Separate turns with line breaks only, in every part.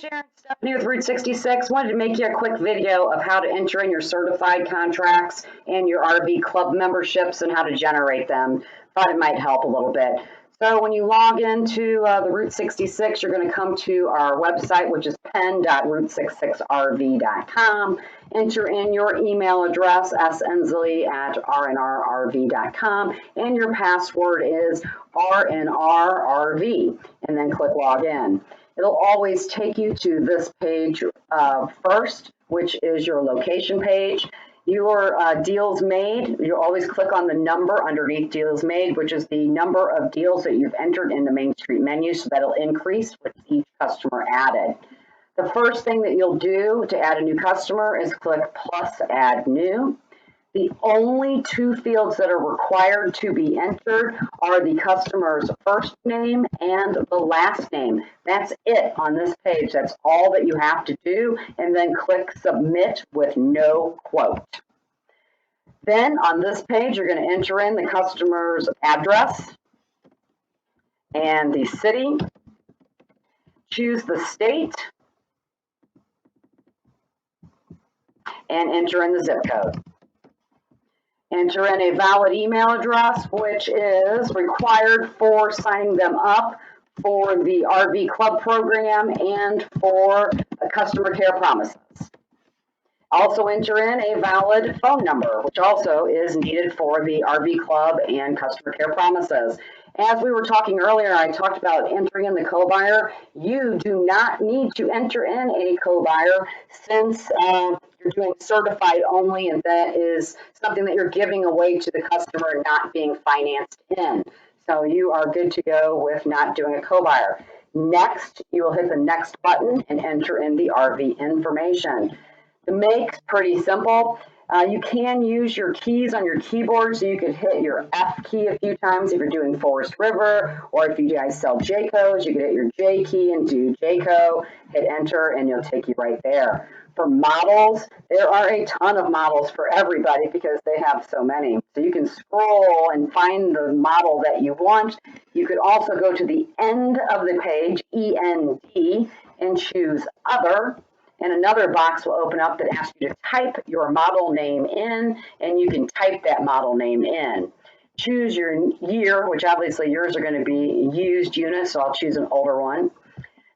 Sharon, Stephanie with Route 66. Wanted to make you a quick video of how to enter in your certified contracts and your RV club memberships and how to generate them. Thought it might help a little bit. So when you log into the Route 66, you're going to come to our website, which is pen.route66rv.com. Enter in your email address, snzli@rnrrv.com, and your password is RnRRV, and then click login. It'll always take you to this page first, which is your location page. Your deals made, you always click on the number underneath deals made, which is the number of deals that you've entered in the Main Street menu, so that'll increase with each customer added. The first thing that you'll do to add a new customer is click plus add new. The only two fields that are required to be entered are the customer's first name and the last name. That's it on this page. That's all that you have to do, and then click submit with no quote. Then on this page, you're going to enter in the customer's address and the city. Choose the state and enter in the zip code. Enter in a valid email address, which is required for signing them up for the RV Club program and for customer care promises. Also enter in a valid phone number, which also is needed for the RV Club and customer care promises. As we were talking earlier, I talked about entering in the co-buyer. You do not need to enter in a co-buyer since you're doing certified only, and that is something that you're giving away to the customer, not being financed in. So you are good to go with not doing a co-buyer. Next, you will hit the next button and enter in the RV information. The make's pretty simple. You can use your keys on your keyboard, so you could hit your F key a few times if you're doing Forest River, or if you guys sell Jaycos, you could hit your J key and do Jayco, hit enter, and it'll take you right there. For models, there are a ton of models for everybody because they have so many. So you can scroll and find the model that you want. You could also go to the end of the page, END, and choose Other. And another box will open up that asks you to type your model name in, and you can type that model name in. Choose your year, which obviously yours are going to be used units, so I'll choose an older one.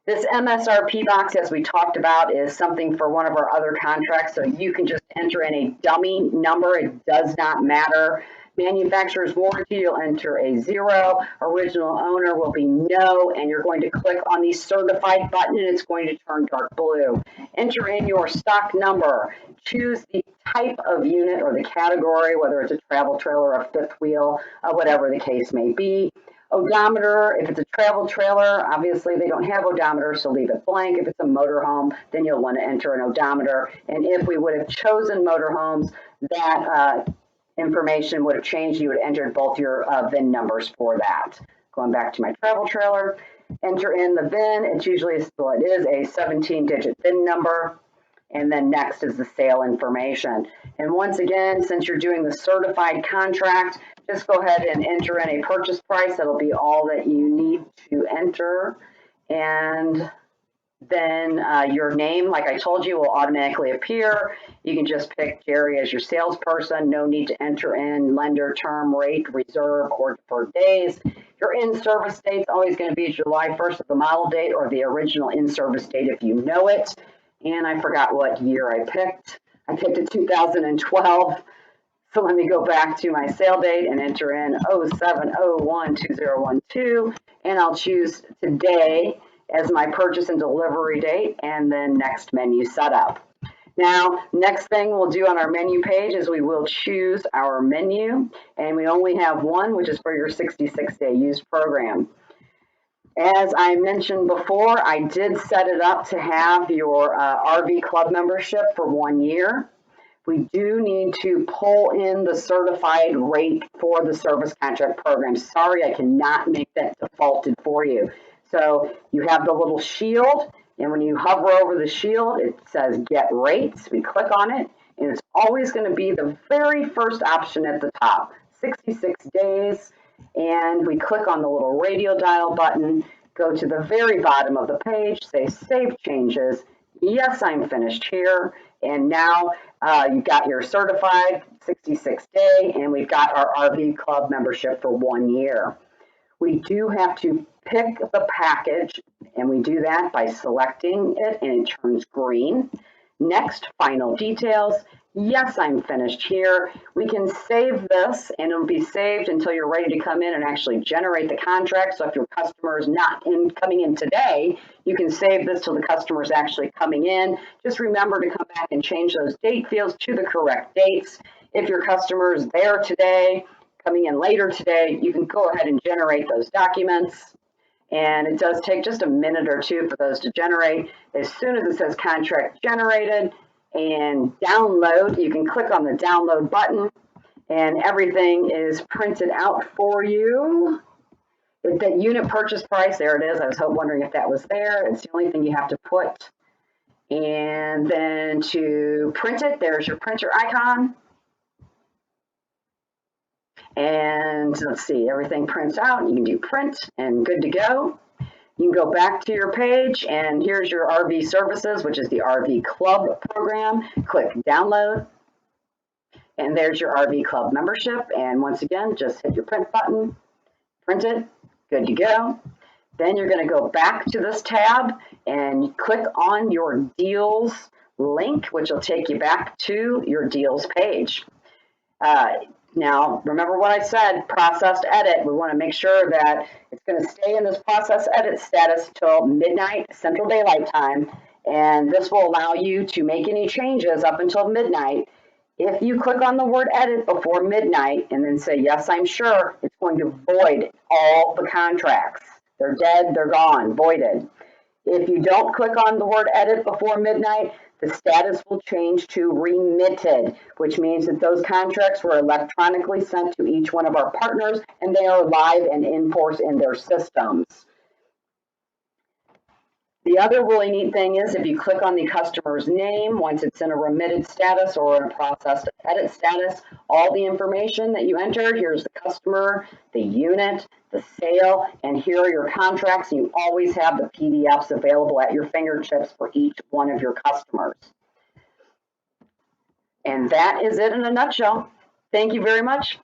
This MSRP box, as we talked about, is something for one of our other contracts, so you can just enter in a dummy number. It does not matter. Manufacturer's warranty, you'll enter a 0. Original owner will be no, and you're going to click on the certified button, and it's going to turn dark blue. Enter in your stock number. Choose the type of unit or the category, whether it's a travel trailer, a fifth wheel, whatever the case may be. Odometer, if it's a travel trailer, obviously they don't have odometer, so leave it blank. If it's a motorhome, then you'll want to enter an odometer. And if we would have chosen motorhomes, that information would have changed. You would have entered both your VIN numbers for that. Going back to my travel trailer, enter in the VIN. It's usually, well, it is a 17-digit VIN number. And then next is the sale information. And once again, since you're doing the certified contract, just go ahead and enter in a purchase price. That'll be all that you need to enter. And then your name, like I told you, will automatically appear. You can just pick Jerry as your salesperson. No need to enter in lender, term, rate, reserve, or deferred days. Your in-service date's always going to be July 1st of the model date or the original in-service date if you know it. And I forgot what year I picked. I picked a 2012. So let me go back to my sale date and enter in 07/01/2012. And I'll choose today as my purchase and delivery date, and then next menu setup. Now, next thing we'll do on our menu page is we will choose our menu, and we only have one, which is for your 66-day use program. As I mentioned before, I did set it up to have your RV Club membership for 1 year. We do need to pull in the certified rate for the service contract program. Sorry, I cannot make that defaulted for you. So you have the little shield, and when you hover over the shield, it says Get Rates. We click on it, and it's always going to be the very first option at the top, 66 days. And we click on the little radio dial button, go to the very bottom of the page, say Save Changes. Yes, I'm finished here. And now you've got your certified 66-day, and we've got our RV Club membership for 1 year. We do have to pick the package, and we do that by selecting it, and it turns green. Next, final details. Yes, I'm finished here. We can save this, and it'll be saved until you're ready to come in and actually generate the contract. So if your customer is not coming in today, you can save this till the customer is actually coming in. Just remember to come back and change those date fields to the correct dates. If your customer is there today, coming in later today, you can go ahead and generate those documents. And it does take just a minute or two for those to generate. As soon as it says contract generated and download, you can click on the download button and everything is printed out for you. The unit purchase price, there it is. I was wondering if that was there. It's the only thing you have to put. And then to print it, there's your printer icon. And let's see, everything prints out. You can do print and good to go. You can go back to your page and here's your RV services, which is the RV Club program. Click download and there's your RV Club membership. And once again, just hit your print button, print it, good to go. Then you're going to go back to this tab and click on your deals link, which will take you back to your deals page. Now, remember what I said, processed edit. We want to make sure that it's going to stay in this process edit status till midnight Central Daylight Time, and this will allow you to make any changes up until midnight. If you click on the word edit before midnight and then say, yes, I'm sure, it's going to void all the contracts. They're dead, they're gone, voided. If you don't click on the word edit before midnight, the status will change to remitted, which means that those contracts were electronically sent to each one of our partners and they are live and in force in their systems. The other really neat thing is if you click on the customer's name, once it's in a remitted status or in a processed edit status, all the information that you entered, here's the customer, the unit, the sale, and here are your contracts. You always have the PDFs available at your fingertips for each one of your customers. And that is it in a nutshell. Thank you very much.